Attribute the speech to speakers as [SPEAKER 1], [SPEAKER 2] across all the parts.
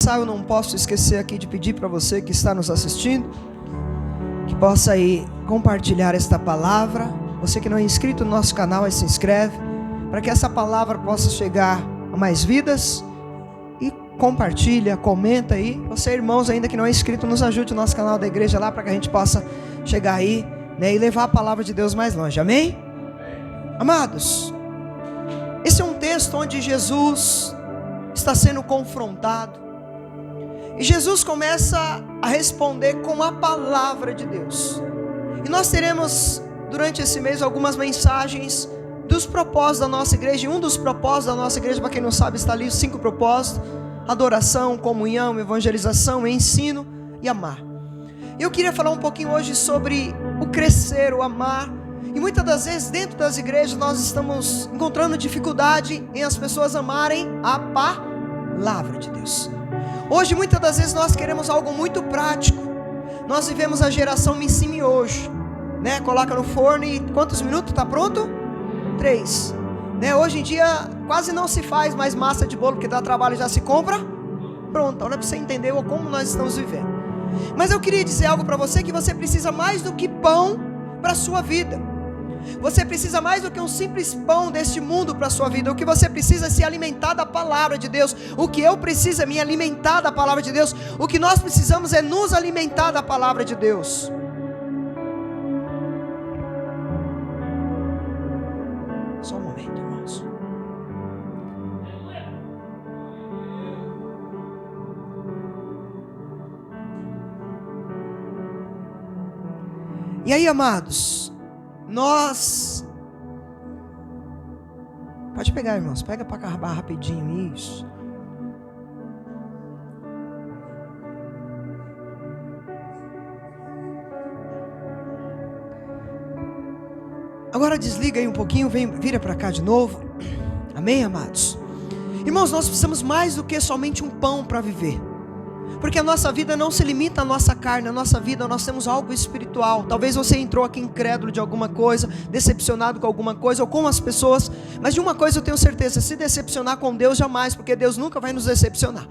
[SPEAKER 1] Eu não posso esquecer aqui de pedir para você que está nos assistindo, que possa aí compartilhar esta palavra. Você que não é inscrito no nosso canal, aí se inscreve, para que essa palavra possa chegar a mais vidas. E compartilha, comenta aí. Você, irmãos, ainda que não é inscrito, nos ajude no nosso canal da igreja lá, para que a gente possa chegar aí, né, e levar a palavra de Deus mais longe, amém? Amados, esse é um texto onde Jesus está sendo confrontado. E Jesus começa a responder com a palavra de Deus. E nós teremos durante esse mês algumas mensagens dos propósitos da nossa igreja. E um dos propósitos da nossa igreja, para quem não sabe, está ali os 5 propósitos: adoração, comunhão, evangelização, ensino e amar. Eu queria falar um pouquinho hoje sobre o crescer, o amar. E muitas das vezes dentro das igrejas nós estamos encontrando dificuldade em as pessoas amarem a palavra de Deus. Hoje muitas das vezes nós queremos algo muito prático. Nós vivemos a geração me ensine hoje, né? Coloca no forno e quantos minutos está pronto? 3, né? Hoje em dia quase não se faz mais massa de bolo, porque dá trabalho, já se compra pronta. Olha para você entender como nós estamos vivendo. Mas eu queria dizer algo para você, que você precisa mais do que pão para a sua vida. Você precisa mais do que um simples pão deste mundo para a sua vida. O que você precisa é se alimentar da palavra de Deus. O que eu preciso é me alimentar da palavra de Deus. O que nós precisamos é nos alimentar da palavra de Deus. Só um momento, irmãos. E aí, amados, pode pegar, irmãos, pega para acabar rapidinho isso. Agora desliga aí um pouquinho, vira para cá de novo. Amém, amados? Irmãos, nós precisamos mais do que somente um pão para viver. Porque a nossa vida não se limita à nossa carne. A nossa vida, nós temos algo espiritual. Talvez você entrou aqui incrédulo de alguma coisa, decepcionado com alguma coisa ou com as pessoas. Mas de uma coisa eu tenho certeza: se decepcionar com Deus, jamais. Porque Deus nunca vai nos decepcionar.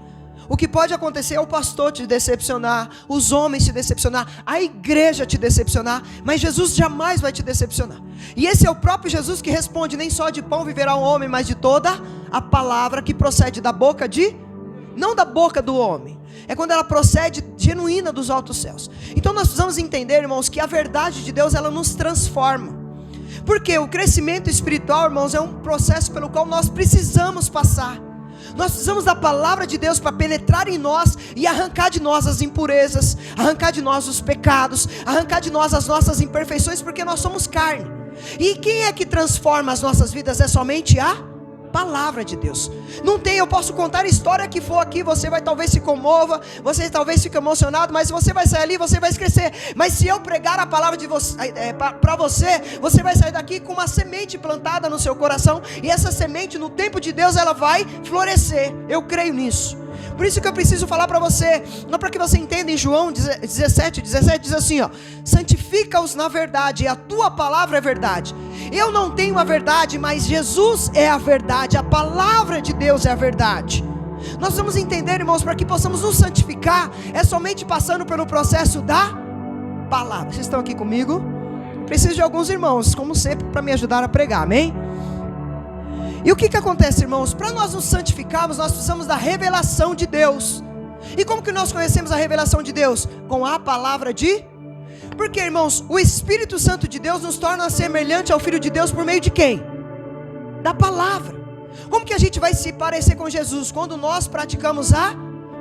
[SPEAKER 1] O que pode acontecer é o pastor te decepcionar, os homens te decepcionar, a igreja te decepcionar, mas Jesus jamais vai te decepcionar. E esse é o próprio Jesus que responde: nem só de pão viverá um homem, mas de toda a palavra que procede da boca não da boca do homem, é quando ela procede genuína dos altos céus. Então nós precisamos entender, irmãos, que a verdade de Deus, ela nos transforma. Porque o crescimento espiritual, irmãos, é um processo pelo qual nós precisamos passar. Nós precisamos da palavra de Deus para penetrar em nós e arrancar de nós as impurezas, arrancar de nós os pecados, arrancar de nós as nossas imperfeições, porque nós somos carne. E quem é que transforma as nossas vidas? É somente a palavra de Deus. Não tem, eu posso contar a história que for aqui, você vai talvez se comova, você talvez fique emocionado, mas você vai sair ali, você vai crescer. Mas se eu pregar a palavra de você, para você, você vai sair daqui com uma semente plantada no seu coração, e essa semente no tempo de Deus ela vai florescer. Eu creio nisso. Por isso que eu preciso falar para você, não para que você entenda. Em João 17 diz assim, ó: santifica-os na verdade, e a tua palavra é verdade. Eu não tenho a verdade, mas Jesus é a verdade, a palavra de Deus é a verdade. Nós vamos entender, irmãos, para que possamos nos santificar, é somente passando pelo processo da palavra. Vocês estão aqui comigo? Preciso de alguns irmãos, como sempre, para me ajudar a pregar, amém? E o que acontece, irmãos? Para nós nos santificarmos, nós precisamos da revelação de Deus. E como que nós conhecemos a revelação de Deus? Com a palavra de... Porque, irmãos, o Espírito Santo de Deus nos torna semelhante ao Filho de Deus por meio de quem? Da palavra. Como que a gente vai se parecer com Jesus? Quando nós praticamos a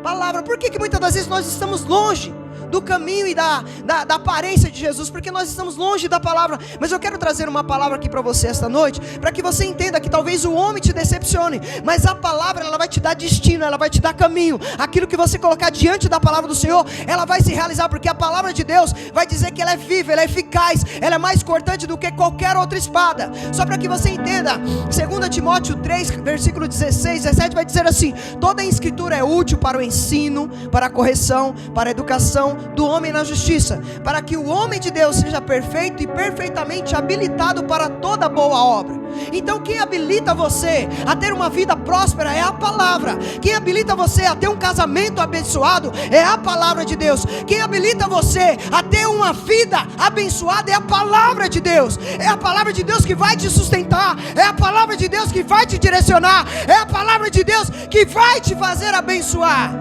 [SPEAKER 1] palavra. Por que muitas das vezes nós estamos longe do caminho e da aparência de Jesus? Porque nós estamos longe da palavra. Mas eu quero trazer uma palavra aqui para você esta noite, para que você entenda que talvez o homem te decepcione, mas a palavra, ela vai te dar destino, ela vai te dar caminho. Aquilo que você colocar diante da palavra do Senhor, ela vai se realizar, porque a palavra de Deus vai dizer que ela é viva, ela é eficaz, ela é mais cortante do que qualquer outra espada. Só para que você entenda, 2 Timóteo 3, versículo 16, 17 vai dizer assim: toda a escritura é útil para o ensino, para a correção, para a educação perfeição do homem na justiça, para que o homem de Deus seja perfeito e perfeitamente habilitado para toda boa obra. Então quem habilita você a ter uma vida próspera é a palavra. Quem habilita você a ter um casamento abençoado é a palavra de Deus. Quem habilita você a ter uma vida abençoada é a palavra de Deus. É a palavra de Deus que vai te sustentar, é a palavra de Deus que vai te direcionar, é a palavra de Deus que vai te fazer abençoar.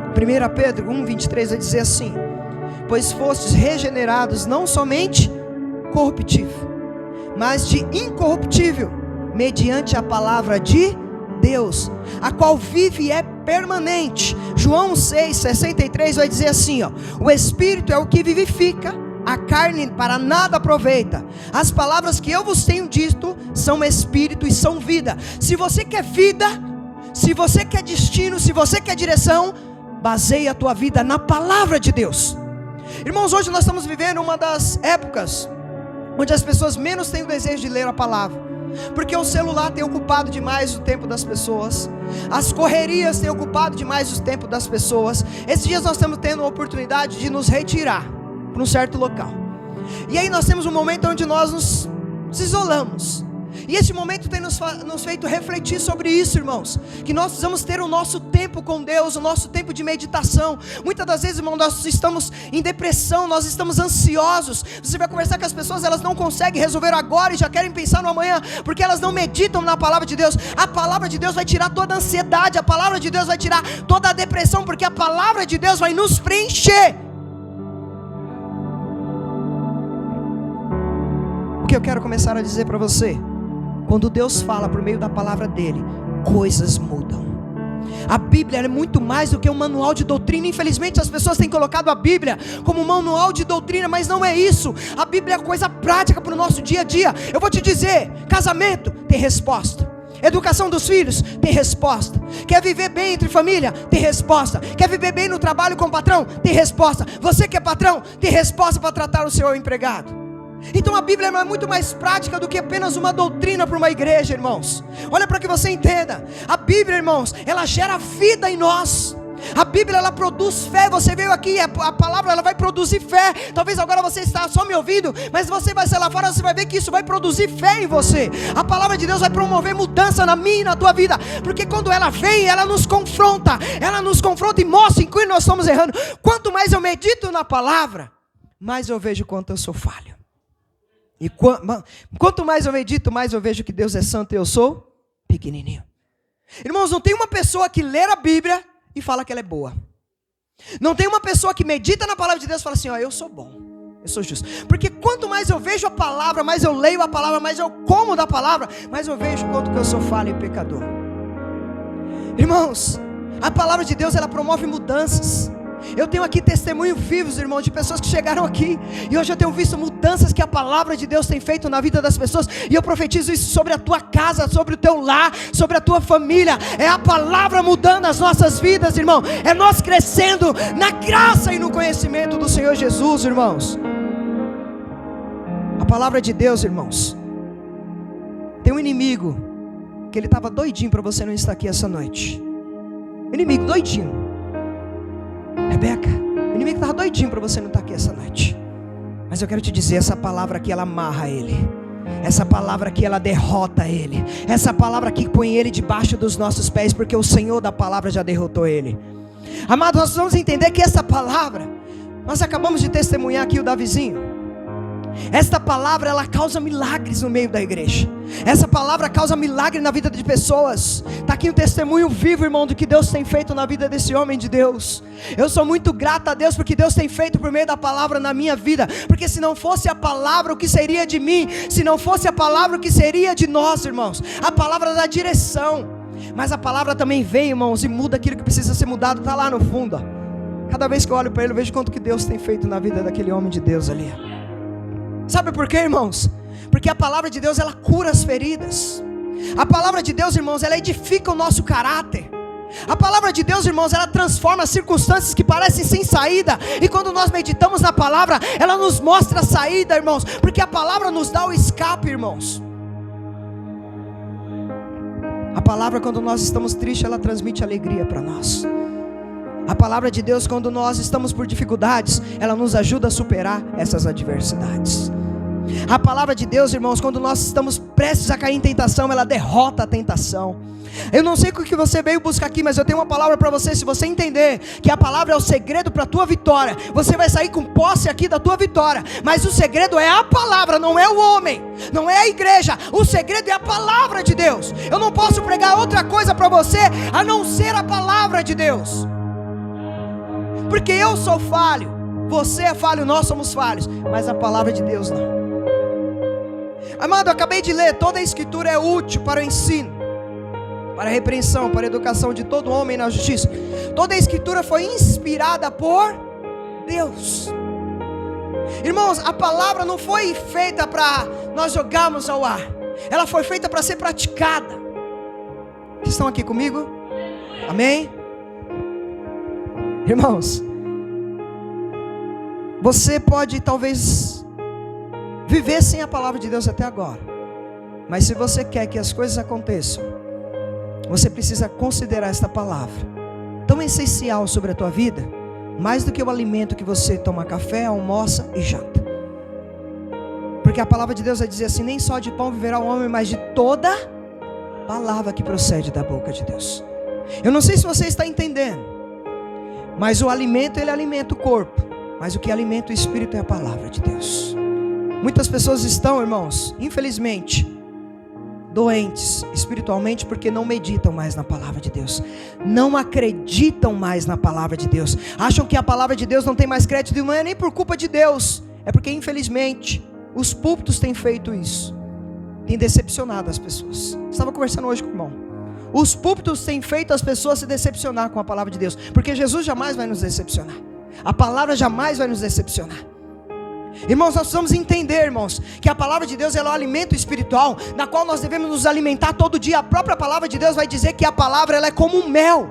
[SPEAKER 1] 1 Pedro 1,23 vai dizer assim: pois fostes regenerados não somente corruptível, mas de incorruptível, mediante a palavra de Deus, a qual vive e é permanente. João 6,63 vai dizer assim, ó: o Espírito é o que vivifica, a carne para nada aproveita. As palavras que eu vos tenho dito são Espírito e são vida. Se você quer vida, se você quer destino, se você quer direção, baseia a tua vida na palavra de Deus. Irmãos, hoje nós estamos vivendo uma das épocas onde as pessoas menos têm o desejo de ler a palavra, porque o celular tem ocupado demais o tempo das pessoas, as correrias têm ocupado demais o tempo das pessoas. Esses dias nós estamos tendo a oportunidade de nos retirar para um certo local, e aí nós temos um momento onde nós nos isolamos. E esse momento tem nos feito refletir sobre isso, irmãos, que nós precisamos ter o nosso tempo com Deus, o nosso tempo de meditação. Muitas das vezes, irmão, nós estamos em depressão, nós estamos ansiosos. Você vai conversar com as pessoas, elas não conseguem resolver agora e já querem pensar no amanhã, porque elas não meditam na palavra de Deus. A palavra de Deus vai tirar toda a ansiedade, a palavra de Deus vai tirar toda a depressão, porque a palavra de Deus vai nos preencher. O que eu quero começar a dizer para você: quando Deus fala por meio da palavra dele, coisas mudam. A Bíblia é muito mais do que um manual de doutrina. Infelizmente as pessoas têm colocado a Bíblia como um manual de doutrina, mas não é isso. A Bíblia é coisa prática para o nosso dia a dia. Eu vou te dizer: casamento tem resposta, educação dos filhos tem resposta, quer viver bem entre família, tem resposta, quer viver bem no trabalho com o patrão, tem resposta. Você que é patrão, tem resposta para tratar o seu empregado. Então a Bíblia é muito mais prática do que apenas uma doutrina para uma igreja, irmãos. Olha para que você entenda. A Bíblia, irmãos, ela gera vida em nós. A Bíblia, ela produz fé. Você veio aqui, a palavra, ela vai produzir fé. Talvez agora você está só me ouvindo, mas você vai sair lá fora, você vai ver que isso vai produzir fé em você. A palavra de Deus vai promover mudança na minha e na tua vida, porque quando ela vem, ela nos confronta e mostra em que nós estamos errando. Quanto mais eu medito na palavra, mais eu vejo quanto eu sou falho. E quanto mais eu medito, mais eu vejo que Deus é santo e eu sou pequenininho. Irmãos, não tem uma pessoa que lê a Bíblia e fala que ela é boa. Não tem uma pessoa que medita na palavra de Deus e fala assim: ó, eu sou bom, eu sou justo. Porque quanto mais eu vejo a palavra, mais eu leio a palavra, mais eu como da palavra, mais eu vejo quanto que eu sou falho e pecador. Irmãos, a palavra de Deus, ela promove mudanças. Eu tenho aqui testemunhos vivos, irmão, de pessoas que chegaram aqui, e hoje eu tenho visto mudanças que a palavra de Deus tem feito na vida das pessoas. E eu profetizo isso sobre a tua casa, sobre o teu lar, sobre a tua família. É a palavra mudando as nossas vidas, irmão. É nós crescendo na graça e no conhecimento do Senhor Jesus, irmãos. A palavra de Deus, irmãos. Tem um inimigo que ele estava doidinho para você não estar aqui essa noite. Inimigo doidinho. Rebeca, o inimigo estava doidinho para você não estar aqui essa noite. Mas eu quero te dizer, essa palavra aqui, ela amarra ele. Essa palavra aqui, ela derrota ele. Essa palavra aqui põe ele debaixo dos nossos pés, porque o Senhor da palavra já derrotou ele. Amados, nós vamos entender que essa palavra, nós acabamos de testemunhar aqui o Davizinho. Esta palavra, ela causa milagres no meio da igreja. Essa palavra causa milagre na vida de pessoas. Está aqui um testemunho vivo, irmão, do que Deus tem feito na vida desse homem de Deus. Eu sou muito grato a Deus porque Deus tem feito por meio da palavra na minha vida. Porque se não fosse a palavra, o que seria de mim? Se não fosse a palavra, o que seria de nós, irmãos? A palavra dá direção, mas a palavra também vem, irmãos, e muda aquilo que precisa ser mudado. Está lá no fundo, ó. Cada vez que eu olho para ele, eu vejo quanto que Deus tem feito na vida daquele homem de Deus ali. Sabe por quê, irmãos? Porque a palavra de Deus, ela cura as feridas. A palavra de Deus, irmãos, ela edifica o nosso caráter. A palavra de Deus, irmãos, ela transforma circunstâncias que parecem sem saída. E quando nós meditamos na palavra, ela nos mostra a saída, irmãos. Porque a palavra nos dá o escape, irmãos. A palavra, quando nós estamos tristes, ela transmite alegria para nós. A palavra de Deus, quando nós estamos por dificuldades, ela nos ajuda a superar essas adversidades. A palavra de Deus, irmãos, quando nós estamos prestes a cair em tentação, ela derrota a tentação. Eu não sei o que você veio buscar aqui, mas eu tenho uma palavra para você. Se você entender que a palavra é o segredo para a tua vitória, você vai sair com posse aqui da tua vitória. Mas o segredo é a palavra, não é o homem, não é a igreja. O segredo é a palavra de Deus. Eu não posso pregar outra coisa para você a não ser a palavra de Deus. Porque eu sou falho, você é falho, nós somos falhos, mas a palavra de Deus não. Amado, eu acabei de ler: toda a escritura é útil para o ensino, para a repreensão, para a educação de todo homem na justiça. Toda a escritura foi inspirada por Deus. Irmãos, a palavra não foi feita para nós jogarmos ao ar, ela foi feita para ser praticada. Vocês estão aqui comigo? Amém? Irmãos, você pode talvez viver sem a palavra de Deus até agora, mas se você quer que as coisas aconteçam, você precisa considerar esta palavra tão essencial sobre a tua vida, mais do que o alimento que você toma café, almoça e janta. Porque a palavra de Deus vai dizer assim: nem só de pão viverá o homem, mas de toda palavra que procede da boca de Deus. Eu não sei se você está entendendo, mas o alimento, ele alimenta o corpo, mas o que alimenta o espírito é a palavra de Deus. Muitas pessoas estão, irmãos, infelizmente, doentes espiritualmente porque não meditam mais na palavra de Deus, não acreditam mais na palavra de Deus, acham que a palavra de Deus não tem mais crédito, e não é nem por culpa de Deus, é porque infelizmente os púlpitos têm feito isso, têm decepcionado as pessoas. Estava conversando hoje com o irmão, os púlpitos têm feito as pessoas se decepcionar com a palavra de Deus, porque Jesus jamais vai nos decepcionar, a palavra jamais vai nos decepcionar. Irmãos, nós precisamos entender, irmãos, que a palavra de Deus ela é um alimento espiritual, na qual nós devemos nos alimentar todo dia. A própria palavra de Deus vai dizer que a palavra ela é como um mel,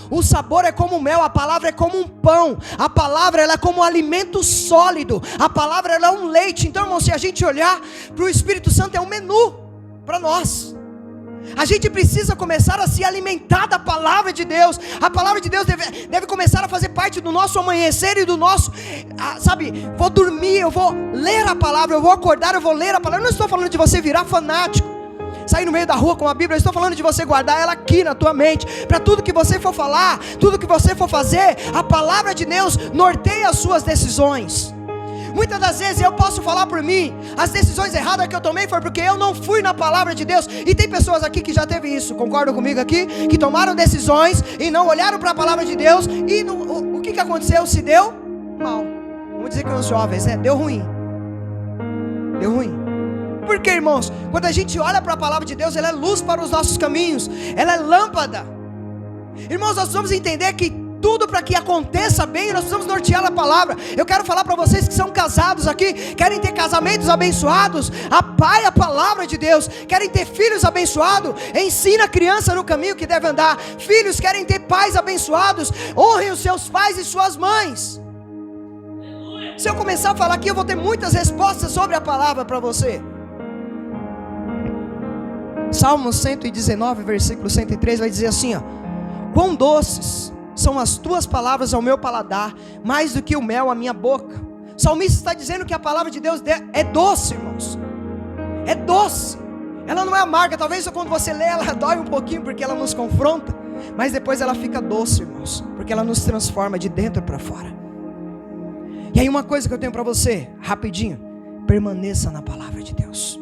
[SPEAKER 1] o sabor é como um mel, a palavra é como um pão, a palavra ela é como um alimento sólido, a palavra ela é um leite. Então, irmãos, se a gente olhar para o Espírito Santo, é um menu para nós. A gente precisa começar a se alimentar da palavra de Deus. A palavra de Deus deve começar a fazer parte do nosso amanhecer e do nosso, vou dormir, eu vou ler a palavra, eu vou acordar, eu vou ler a palavra. Eu não estou falando de você virar fanático, sair no meio da rua com a Bíblia. Eu estou falando de você guardar ela aqui na tua mente, para tudo que você for falar, tudo que você for fazer, a palavra de Deus norteia as suas decisões. Muitas das vezes eu posso falar por mim, as decisões erradas que eu tomei foi porque eu não fui na palavra de Deus. E tem pessoas aqui que já teve isso, concordam comigo aqui? Que tomaram decisões e não olharam para a palavra de Deus. E o que aconteceu? Se deu mal. Vamos dizer que os jovens, deu ruim. Deu ruim. Por quê, irmãos? Quando a gente olha para a palavra de Deus, ela é luz para os nossos caminhos, ela é lâmpada. Irmãos, nós precisamos entender que tudo para que aconteça bem, nós precisamos nortear a palavra. Eu quero falar para vocês que são casados aqui, querem ter casamentos abençoados, apaia a palavra de Deus. Querem ter filhos abençoados, ensina a criança no caminho que deve andar. Filhos querem ter pais abençoados, honrem os seus pais e suas mães. Se eu começar a falar aqui, eu vou ter muitas respostas sobre a palavra para você. Salmo 119, versículo 103 vai dizer assim, quão doces são as tuas palavras ao meu paladar, mais do que o mel à minha boca. O salmista está dizendo que a palavra de Deus é doce, irmãos. É doce. Ela não é amarga. Talvez quando você lê ela dói um pouquinho, porque ela nos confronta, mas depois ela fica doce, irmãos, porque ela nos transforma de dentro para fora. E aí uma coisa que eu tenho para você, rapidinho: permaneça na palavra de Deus.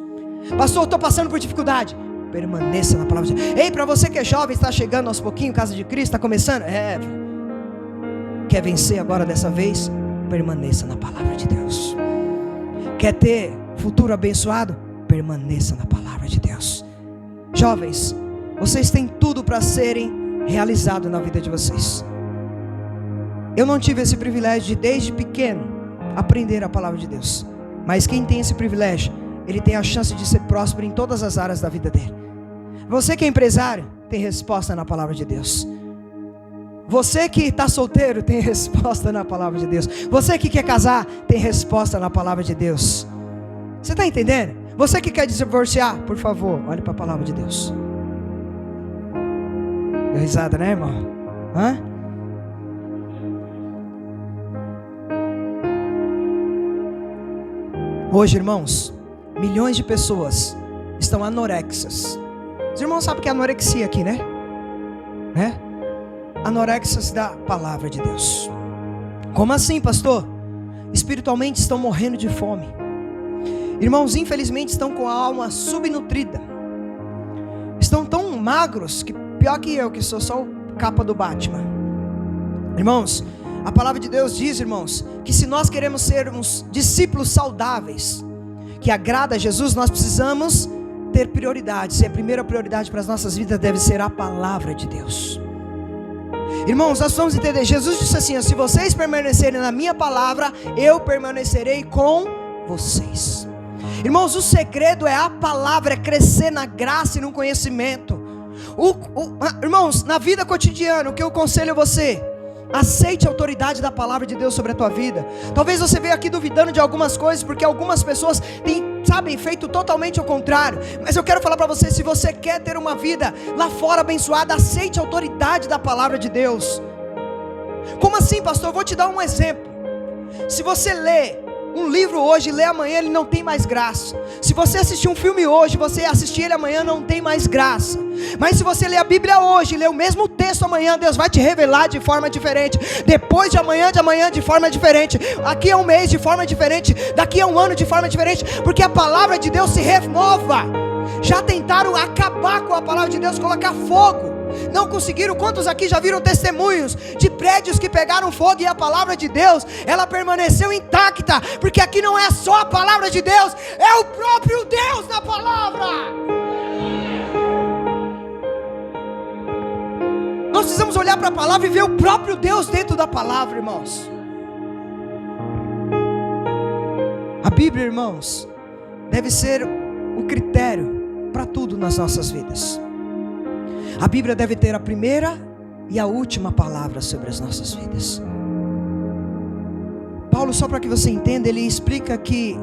[SPEAKER 1] Pastor, eu estou passando por dificuldade. Permaneça na palavra de Deus. Ei, para você que é jovem, está chegando aos pouquinhos, casa de Cristo, está começando, quer vencer agora dessa vez? Permaneça na palavra de Deus. Quer ter futuro abençoado? Permaneça na palavra de Deus. Jovens, vocês têm tudo para serem realizados na vida de vocês. Eu não tive esse privilégio de desde pequeno aprender a palavra de Deus, mas quem tem esse privilégio, ele tem a chance de ser próspero em todas as áreas da vida dele. Você que é empresário, tem resposta na palavra de Deus. Você que está solteiro, tem resposta na palavra de Deus. Você que quer casar, tem resposta na palavra de Deus. Você está entendendo? Você que quer divorciar, por favor, olhe para a palavra de Deus. Deu risada, né, irmão? Hã? Hoje, irmãos, milhões de pessoas estão anorexas. Os irmãos sabem o que é anorexia aqui, né? Anorexas da palavra de Deus. Como assim, pastor? Espiritualmente estão morrendo de fome. Irmãos, infelizmente estão com a alma subnutrida. Estão tão magros que pior que eu, que sou só o capa do Batman. Irmãos, a palavra de Deus diz, irmãos, que se nós queremos sermos discípulos saudáveis, que agrada a Jesus, nós precisamos ter prioridades. E a primeira prioridade para as nossas vidas deve ser a palavra de Deus. Irmãos, nós vamos entender, Jesus disse assim: se vocês permanecerem na minha palavra, eu permanecerei com vocês. Irmãos, o segredo é a palavra, é crescer na graça e no conhecimento. Irmãos, na vida cotidiana, o que eu aconselho você: aceite a autoridade da palavra de Deus sobre a tua vida. Talvez você veja aqui duvidando de algumas coisas, porque algumas pessoas têm, feito totalmente o contrário. Mas eu quero falar para você, se você quer ter uma vida lá fora abençoada, aceite a autoridade da palavra de Deus. Como assim, pastor? Eu vou te dar um exemplo. Se você lê um livro hoje e lê amanhã, ele não tem mais graça. Se você assistir um filme hoje, você assistir ele amanhã, não tem mais graça. Mas se você ler a Bíblia hoje e ler o mesmo texto amanhã, Deus vai te revelar de forma diferente. Depois de amanhã de forma diferente. Aqui a um mês de forma diferente. Daqui a um ano de forma diferente. Porque a palavra de Deus se renova. Já tentaram acabar com a palavra de Deus, colocar fogo. Não conseguiram. Quantos aqui já viram testemunhos de prédios que pegaram fogo e a palavra de Deus, ela permaneceu intacta? Porque aqui não é só a palavra de Deus, é o próprio Deus na palavra. Nós precisamos olhar para a palavra e ver o próprio Deus dentro da palavra, irmãos. A Bíblia, irmãos, deve ser o critério para tudo nas nossas vidas. A Bíblia deve ter a primeira e a última palavra sobre as nossas vidas. Paulo, só para que você entenda, ele explica que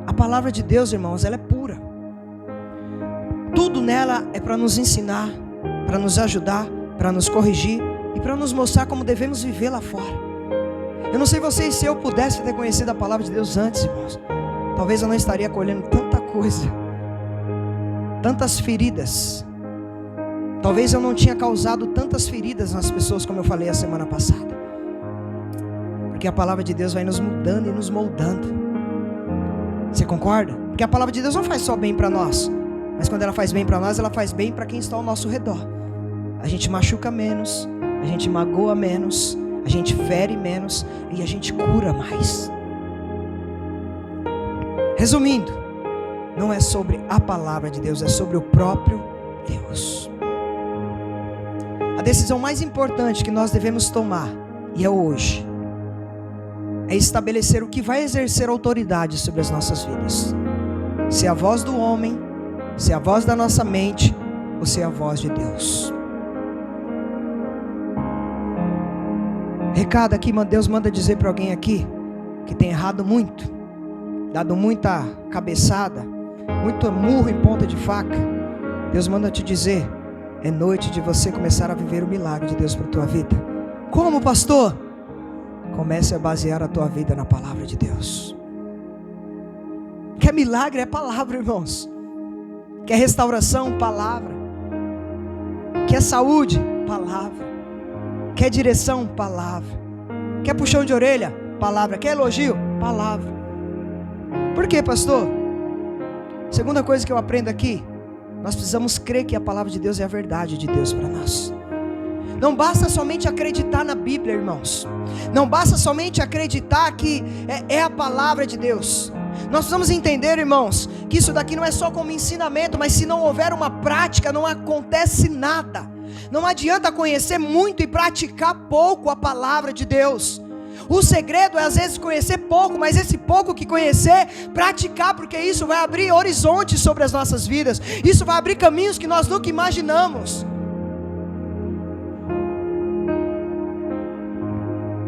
[SPEAKER 1] a palavra de Deus, irmãos, ela é pura. Tudo nela é para nos ensinar, para nos ajudar, para nos corrigir e para nos mostrar como devemos viver lá fora. Eu não sei vocês, se eu pudesse ter conhecido a palavra de Deus antes, irmãos, talvez eu não estaria colhendo tanta coisa, tantas feridas. Talvez eu não tinha causado tantas feridas nas pessoas como eu falei a semana passada. Porque a palavra de Deus vai nos mudando e nos moldando. Você concorda? Porque a palavra de Deus não faz só bem para nós, mas quando ela faz bem para nós, ela faz bem para quem está ao nosso redor. A gente machuca menos, a gente magoa menos, a gente fere menos e a gente cura mais. Resumindo, não é sobre a palavra de Deus, é sobre o próprio Deus. A decisão mais importante que nós devemos tomar, e é hoje, é estabelecer o que vai exercer autoridade sobre as nossas vidas. Se é a voz do homem, se é a voz da nossa mente, ou se é a voz de Deus. Recado aqui, Deus manda dizer para alguém aqui que tem errado muito, dado muita cabeçada, muito murro em ponta de faca. Deus manda te dizer: é noite de você começar a viver o milagre de Deus para a tua vida. Como, pastor? Comece a basear a tua vida na palavra de Deus. Quer milagre? É palavra, irmãos. Quer restauração? Palavra. Quer saúde? Palavra. Quer direção? Palavra. Quer puxão de orelha? Palavra. Quer elogio? Palavra. Por quê, pastor? Segunda coisa que eu aprendo aqui: nós precisamos crer que a palavra de Deus é a verdade de Deus para nós. Não basta somente acreditar na Bíblia, irmãos. Não basta somente acreditar que é a palavra de Deus. Nós precisamos entender, irmãos, que isso daqui não é só como ensinamento, mas se não houver uma prática, não acontece nada. Não adianta conhecer muito e praticar pouco a palavra de Deus. O segredo é às vezes conhecer pouco, mas esse pouco que conhecer, praticar, porque isso vai abrir horizontes sobre as nossas vidas. Isso vai abrir caminhos que nós nunca imaginamos.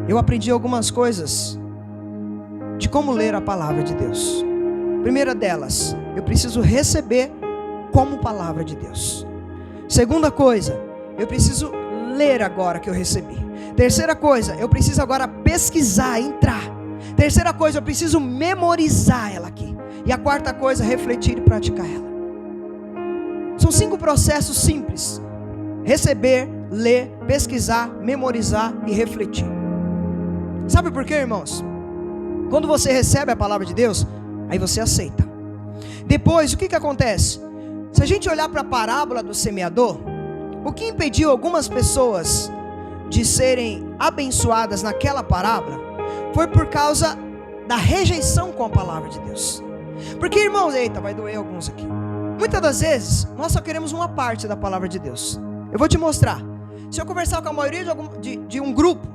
[SPEAKER 1] Eu aprendi algumas coisas de como ler a palavra de Deus. Primeira delas, eu preciso receber como palavra de Deus. Segunda coisa, eu preciso ler agora que eu recebi. Terceira coisa, eu preciso agora pesquisar, entrar. Terceira coisa, eu preciso memorizar ela aqui. E a quarta coisa, refletir e praticar ela. São 5 processos simples: receber, ler, pesquisar, memorizar e refletir. Sabe por quê, irmãos? Quando você recebe a palavra de Deus, aí você aceita. Depois, o que acontece? Se a gente olhar para a parábola do semeador, o que impediu algumas pessoas de serem abençoadas naquela parábola foi por causa da rejeição com a palavra de Deus. Porque, irmãos, eita, vai doer alguns aqui. Muitas das vezes, nós só queremos uma parte da palavra de Deus. Eu vou te mostrar. Se eu conversar com a maioria de um grupo,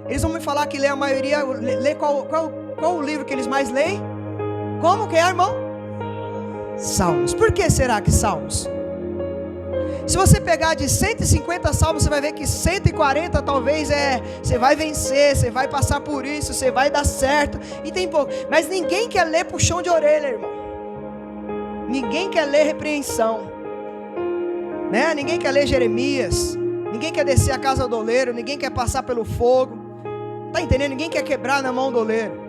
[SPEAKER 1] eles vão me falar que lê a maioria, lê qual o livro que eles mais leem? Como que é, irmão? Salmos. Por que será que Salmos? Se você pegar de 150 salmos, você vai ver que 140 talvez você vai vencer, você vai passar por isso, você vai dar certo, e tem pouco. Mas ninguém quer ler puxão de orelha, irmão. Ninguém quer ler repreensão, né? Ninguém quer ler Jeremias, ninguém quer descer a casa do oleiro, ninguém quer passar pelo fogo, tá entendendo? Ninguém quer quebrar na mão do oleiro.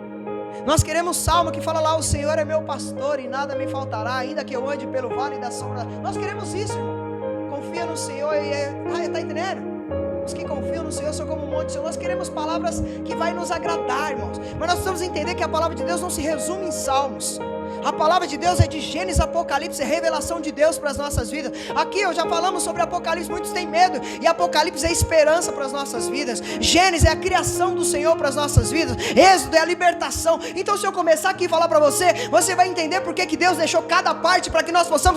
[SPEAKER 1] Nós queremos salmo que fala lá: o Senhor é meu pastor e nada me faltará, ainda que eu ande pelo vale da sombra. Nós queremos isso, irmão. Confia no Senhor tá entendendo? Os que confiam no Senhor são como um monte de Senhor. Nós queremos palavras que vai nos agradar, irmãos. Mas nós precisamos entender que a palavra de Deus não se resume em salmos. A palavra de Deus é de Gênesis, Apocalipse, é revelação de Deus para as nossas vidas. Aqui eu já falamos sobre Apocalipse, muitos têm medo, e Apocalipse é esperança para as nossas vidas. Gênesis é a criação do Senhor para as nossas vidas. Êxodo é a libertação. Então, se eu começar aqui a falar para você, você vai entender por que Deus deixou cada parte para que nós possamos